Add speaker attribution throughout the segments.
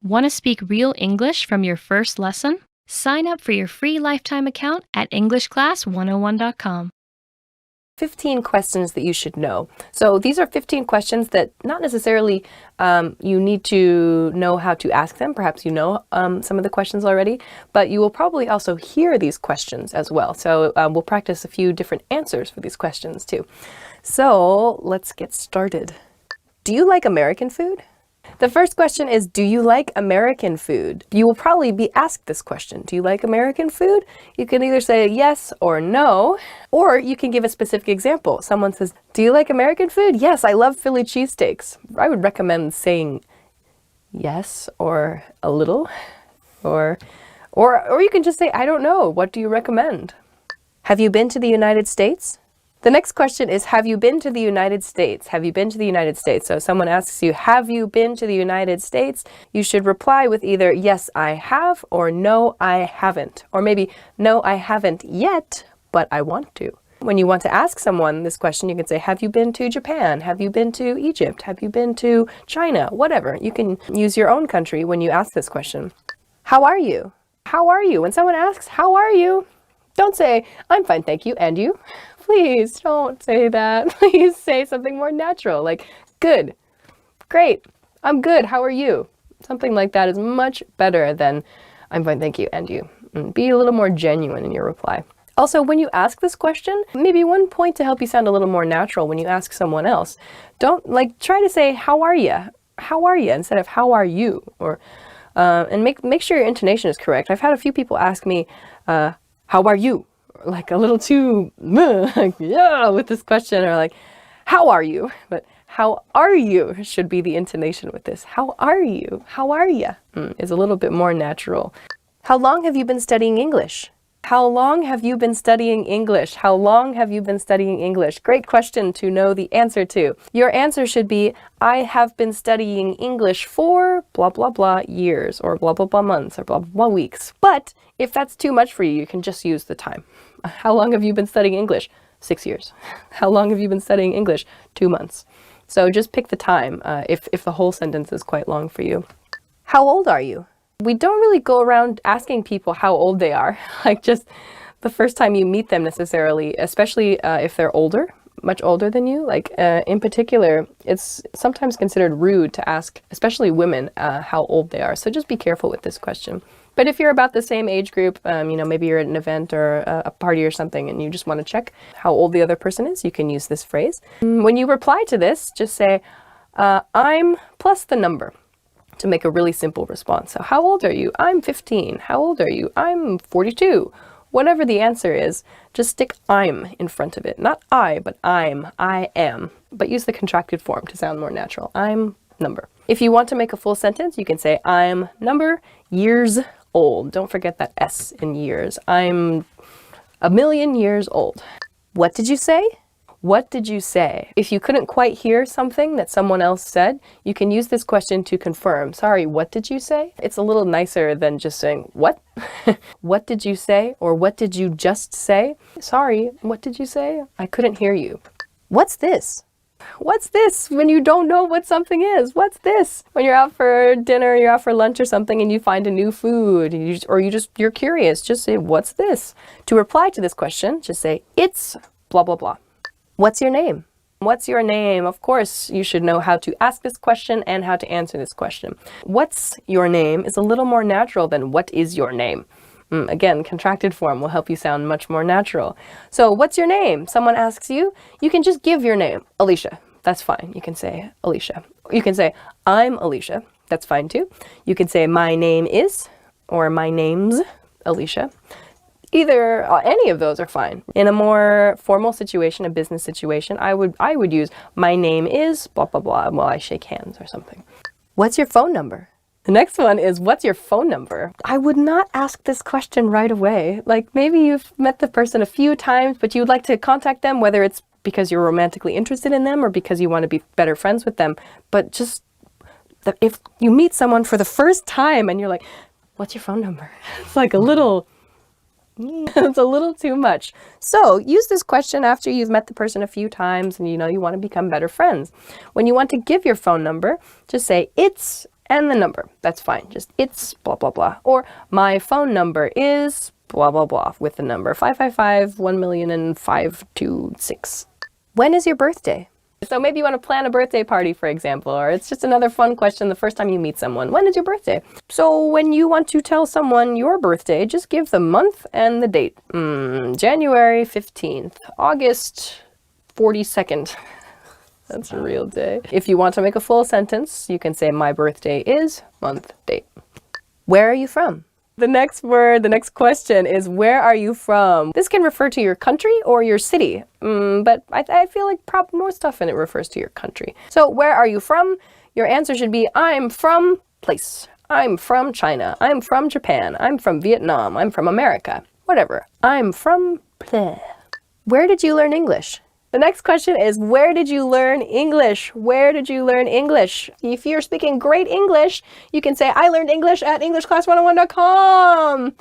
Speaker 1: Want to speak real English from your first lesson? Sign up for your free lifetime account at EnglishClass101.com.
Speaker 2: 15 questions that you should know. So these are 15 questions that not necessarily you need to know how to ask them. Perhaps you know some of the questions already, but you will probably also hear these questions as well. So we'll practice a few different answers for these questions too. So let's get started. Do you like American food? The first question is, do you like American food? You will probably be asked this question. Do you like American food? You can either say yes or no, or you can give a specific example. Someone says, do you like American food? Yes, I love Philly cheesesteaks. I would recommend saying yes or a little, or you can just say, I don't know. What do you recommend? Have you been to the United States? The next question is, have you been to the United States? Have you been to the United States? So if someone asks you, have you been to the United States? You should reply with either, yes, I have, or no, I haven't. Or maybe, no, I haven't yet, but I want to. When you want to ask someone this question, you can say, have you been to Japan? Have you been to Egypt? Have you been to China? Whatever. You can use your own country when you ask this question. How are you? How are you? When someone asks, how are you? Don't say, I'm fine, thank you, and you? Please don't say that. Please say something more natural, like good, great, I'm good, how are you? Something like that is much better than I'm fine, thank you, and you. Be a little more genuine in your reply. Also, when you ask this question, maybe one point to help you sound a little more natural when you ask someone else, try to say, how are you? How are you? Instead of how are you? Or, and make sure your intonation is correct. I've had a few people ask me, how are you? Like a little too, like, yeah, with this question, or like, how are you? But how are you should be the intonation with this. How are you? How are you? Is a little bit more natural. How long have you been studying English? How long have you been studying English? How long have you been studying English? Great question to know the answer to. Your answer should be, I have been studying English for blah, blah, blah years, or blah, blah, blah months, or blah, blah, blah weeks. But if that's too much for you, you can just use the time. How long have you been studying English? 6 years. How long have you been studying English? 2 months. So just pick the time if the whole sentence is quite long for you. How old are you? We don't really go around asking people how old they are, like just the first time you meet them necessarily, especially if they're older, much older than you. Like in particular, it's sometimes considered rude to ask, especially women, how old they are. So just be careful with this question. But if you're about the same age group, maybe you're at an event or a party or something and you just want to check how old the other person is, you can use this phrase. When you reply to this, just say, I'm plus the number, to make a really simple response. So how old are you? I'm 15. How old are you? I'm 42. Whatever the answer is, just stick I'm in front of it. Not I, but I am. But use the contracted form to sound more natural. I'm number. If you want to make a full sentence, you can say I'm number years old. Don't forget that S in years. I'm 1,000,000 years old. What did you say? What did you say? If you couldn't quite hear something that someone else said, you can use this question to confirm. Sorry, what did you say? It's a little nicer than just saying, what? What did you say? Or what did you just say? Sorry, what did you say? I couldn't hear you. What's this? What's this when you don't know what something is? What's this? When you're out for dinner, you're out for lunch or something and you find a new food, and you're curious, just say, what's this? To reply to this question, just say, it's blah, blah, blah. What's your name? What's your name? Of course, you should know how to ask this question and how to answer this question. What's your name is a little more natural than what is your name? Again, contracted form will help you sound much more natural. So what's your name? Someone asks you, you can just give your name. Alicia. That's fine. You can say Alicia. You can say I'm Alicia. That's fine too. You can say my name is, or my name's Alicia. Either any of those are fine. In a more formal situation, a business situation, I would use my name is blah blah blah while I shake hands or something. What's your phone number? The next one is, what's your phone number? I would not ask this question right away. Like maybe you've met the person a few times, but you'd like to contact them, whether it's because you're romantically interested in them or because you want to be better friends with them. But just if you meet someone for the first time and you're like, what's your phone number? It's like a little... It's a little too much. So use this question after you've met the person a few times and you want to become better friends. When you want to give your phone number, just say it's and the number. That's fine. Just it's blah, blah, blah. Or my phone number is blah, blah, blah with the number 555-1,000,526. When is your birthday? So maybe you want to plan a birthday party, for example, or it's just another fun question the first time you meet someone. When is your birthday? So when you want to tell someone your birthday, just give the month and the date. January 15th, August 42nd. That's a real day. If you want to make a full sentence, you can say my birthday is month, date. Where are you from? The next question is where are you from? This can refer to your country or your city, but I feel like most often it refers to your country. So where are you from? Your answer should be I'm from place. I'm from China. I'm from Japan. I'm from Vietnam. I'm from America. Whatever. I'm from bleh. Where did you learn English? The next question is, where did you learn English? Where did you learn English? If you're speaking great English, you can say, I learned English at EnglishClass101.com.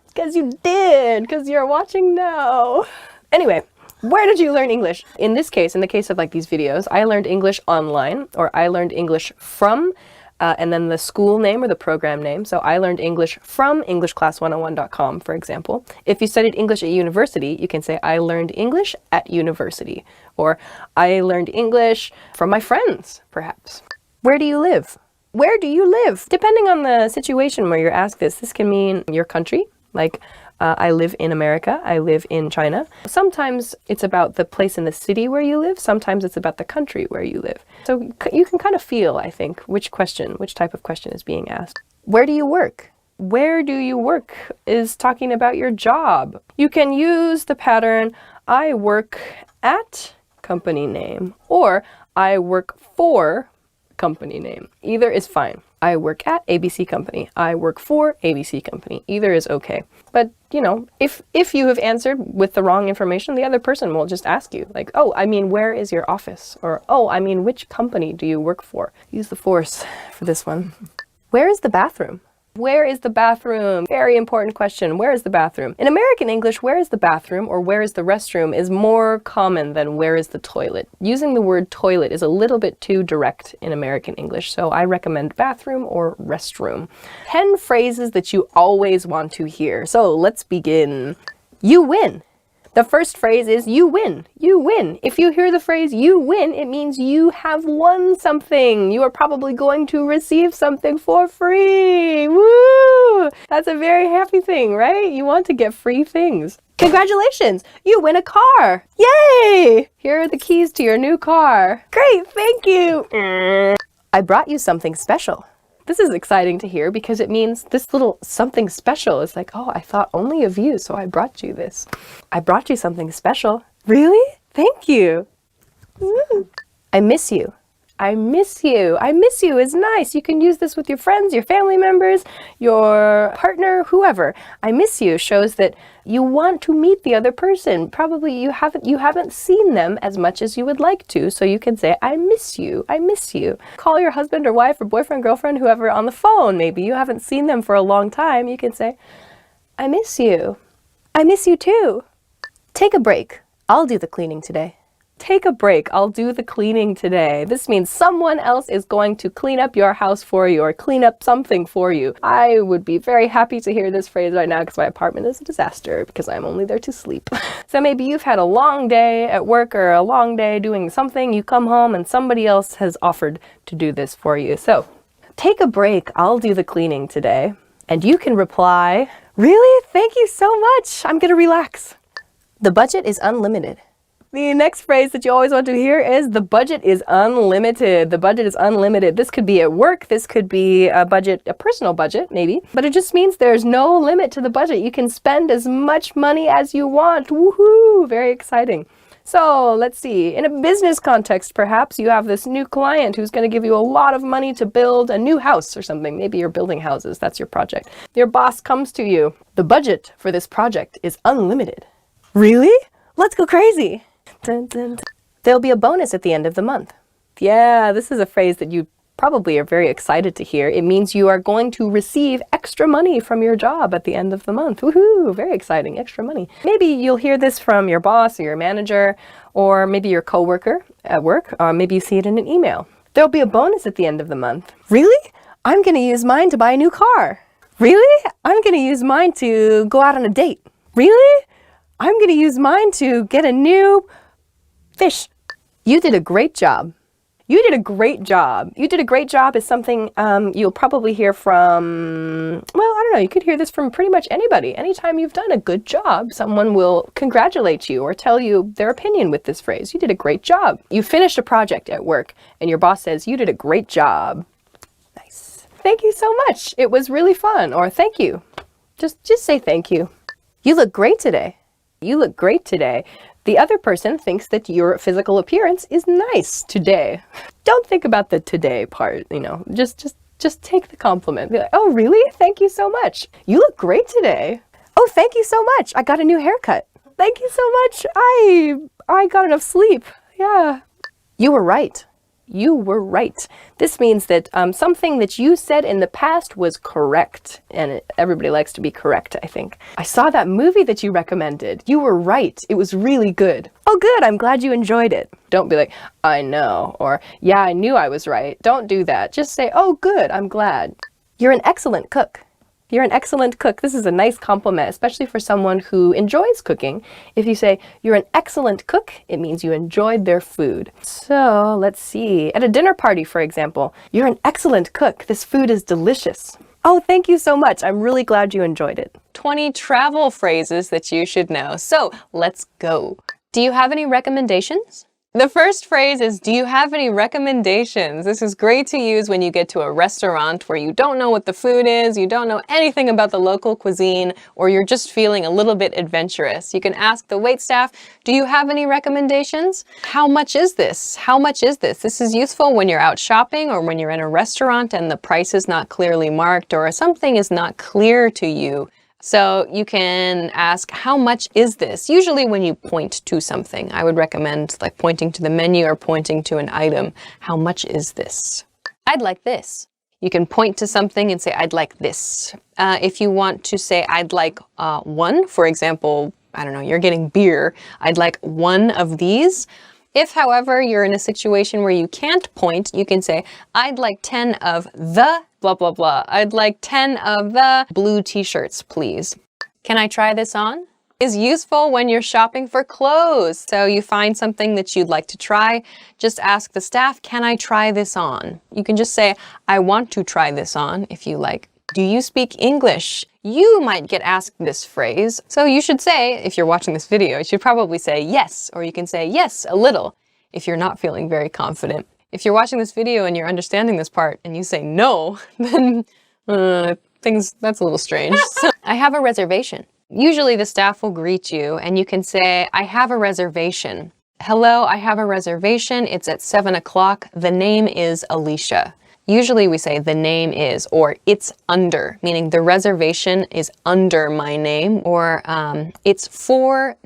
Speaker 2: Because you did, because you're watching now. Anyway, where did you learn English? In this case, in the case of like these videos, I learned English online, or I learned English from, and then the school name or the program name. So I learned English from EnglishClass101.com, for example. If you studied English at university, you can say, I learned English at university. Or I learned English from my friends, perhaps. Where do you live? Where do you live? Depending on the situation where you're asked this can mean your country, like I live in America, I live in China. Sometimes it's about the place in the city where you live, sometimes it's about the country where you live. So you can kind of feel, I think, which type of question is being asked. Where do you work? Where do you work is talking about your job. You can use the pattern, I work at company name, or I work for company name. Either is fine. I work at ABC Company. I work for ABC Company. Either is okay. But, you know, if you have answered with the wrong information, the other person will just ask you, like, oh, I mean, where is your office? Or, oh, I mean, which company do you work for? Use the force for this one. Where is the bathroom? Where is the bathroom? Very important question. Where is the bathroom? In American English, where is the bathroom or where is the restroom is more common than where is the toilet. Using the word toilet is a little bit too direct in American English, so I recommend bathroom or restroom. 10 phrases that you always want to hear. So let's begin. You win. The first phrase is you win. You win. If you hear the phrase you win, it means you have won something. You are probably going to receive something for free. Woo! That's a very happy thing, right? You want to get free things. Congratulations! You win a car! Yay! Here are the keys to your new car. Great, thank you! I brought you something special. This is exciting to hear because it means this little something special is like, oh, I thought only of you, so I brought you this. I brought you something special. Really? Thank you. I miss you. I miss you. I miss you is nice. You can use this with your friends, your family members, your partner, whoever. I miss you shows that you want to meet the other person. Probably you haven't seen them as much as you would like to, so you can say, I miss you. I miss you. Call your husband or wife or boyfriend, girlfriend, whoever on the phone. Maybe you haven't seen them for a long time. You can say, I miss you. I miss you too. Take a break. I'll do the cleaning today. Take a break. I'll do the cleaning today. This means someone else is going to clean up your house for you or clean up something for you. I would be very happy to hear this phrase right now because my apartment is a disaster because I'm only there to sleep. So maybe you've had a long day at work or a long day doing something. You come home and somebody else has offered to do this for you. So take a break. I'll do the cleaning today. And you can reply, really? Thank you so much. I'm going to relax. The budget is unlimited. The next phrase that you always want to hear is the budget is unlimited. The budget is unlimited. This could be at work. This could be a budget, a personal budget maybe, but it just means there's no limit to the budget. You can spend as much money as you want. Woohoo! Very exciting. So let's see, in a business context, perhaps you have this new client who's going to give you a lot of money to build a new house or something. Maybe you're building houses. That's your project. Your boss comes to you. The budget for this project is unlimited. Really? Let's go crazy. Dun, dun, dun. There'll be a bonus at the end of the month. Yeah, this is a phrase that you probably are very excited to hear. It means you are going to receive extra money from your job at the end of the month. Woohoo! Very exciting, extra money. Maybe you'll hear this from your boss or your manager, or maybe your coworker at work. Maybe you see it in an email. There'll be a bonus at the end of the month. Really? I'm going to use mine to buy a new car. Really? I'm going to use mine to go out on a date. Really? I'm going to use mine to get a new fish. You did a great job. You did a great job. You did a great job is something you'll probably hear from, well, I don't know, you could hear this from pretty much anybody. Anytime you've done a good job, someone will congratulate you or tell you their opinion with this phrase. You did a great job. You finished a project at work and your boss says, you did a great job. Nice. Thank you so much. It was really fun. Or thank you. Just say thank you. You look great today. You look great today. The other person thinks that your physical appearance is nice today. Don't think about the today part, you know, just take the compliment. Be like, oh, really? Thank you so much. You look great today. Oh, thank you so much. I got a new haircut. Thank you so much. I got enough sleep. Yeah. You were right. You were right. This means that something that you said in the past was correct. And everybody likes to be correct, I think. I saw that movie that you recommended. You were right. It was really good. Oh, good. I'm glad you enjoyed it. Don't be like, I know, or yeah, I knew I was right. Don't do that. Just say, oh, good. I'm glad. You're an excellent cook. You're an excellent cook. This is a nice compliment, especially for someone who enjoys cooking. If you say, you're an excellent cook, it means you enjoyed their food. So let's see. At a dinner party, for example, you're an excellent cook. This food is delicious. Oh, thank you so much. I'm really glad you enjoyed it.
Speaker 3: 20 travel phrases that you should know. So let's go. Do you have any recommendations? The first phrase is, do you have any recommendations? This is great to use when you get to a restaurant where you don't know what the food is, you don't know anything about the local cuisine, or you're just feeling a little bit adventurous. You can ask the waitstaff, do you have any recommendations? How much is this? How much is this? This is useful when you're out shopping or when you're in a restaurant and the price is not clearly marked or something is not clear to you. So you can ask, how much is this? Usually when you point to something, I would recommend like pointing to the menu or pointing to an item. How much is this? I'd like this. You can point to something and say, I'd like this. If you want to say, I'd like one, for example, I don't know, you're getting beer. I'd like one of these. If, however, you're in a situation where you can't point, you can say, I'd like 10 of the blah, blah, blah. I'd like 10 of the blue t-shirts, please. Can I try this on? Is useful when you're shopping for clothes. So you find something that you'd like to try, just ask the staff, can I try this on? You can just say, I want to try this on, if you like. Do you speak English? You might get asked this phrase. So you should say, if you're watching this video, you should probably say yes, or you can say yes, a little, if you're not feeling very confident. If you're watching this video and you're understanding this part and you say no, then that's a little strange. So, I have a reservation. Usually the staff will greet you and you can say, I have a reservation. Hello, I have a reservation. It's at 7 o'clock. The name is Alicia. Usually we say the name is, or it's under, meaning the reservation is under my name, or it's for